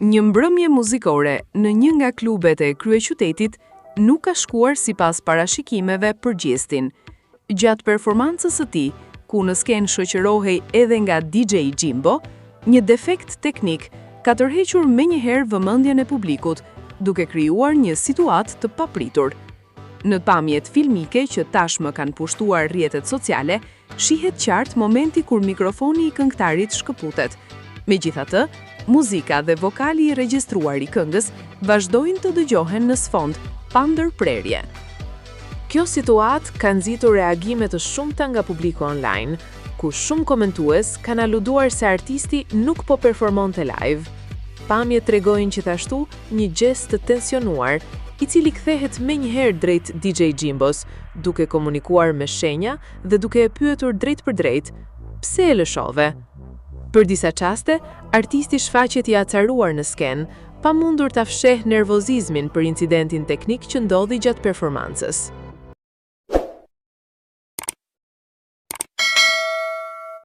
Një mbrëmje muzikore në një nga klubet e kryeqytetit nuk ka shkuar sipas parashikimeve për gjestin. Gjatë performancës së tij, ku në skenë shoqërohej edhe nga DJ Jimbo, një defekt teknik ka tërhequr menjëherë vëmendjen e publikut, duke krijuar një situatë të papritur. Në pamjet filmike që tashmë kanë pushtuar rrjetet sociale, shihet qartë momenti kur mikrofoni i këngëtarit shkëputet. Megjithatë, muzika dhe vokali i regjistruar i këngës vazhdojnë të dëgjohen në sfond, pa ndërprerje. Kjo situatë ka nxitur reagime të shumta nga publiku online, ku shumë komentues kanë aluduar se artisti nuk po performonte live. Pamjet tregojnë gjithashtu një gest të tensionuar, i cili kthehet menjëherë drejt DJ Jimbos, duke komunikuar me shenja dhe duke e pyetur drejt për drejt, pse e lëshove? Për disa çaste, artisti shfaqet i acaruar në skenë, pa mundur ta fsheh nervozizmin për incidentin teknik që ndodhi gjatë performancës.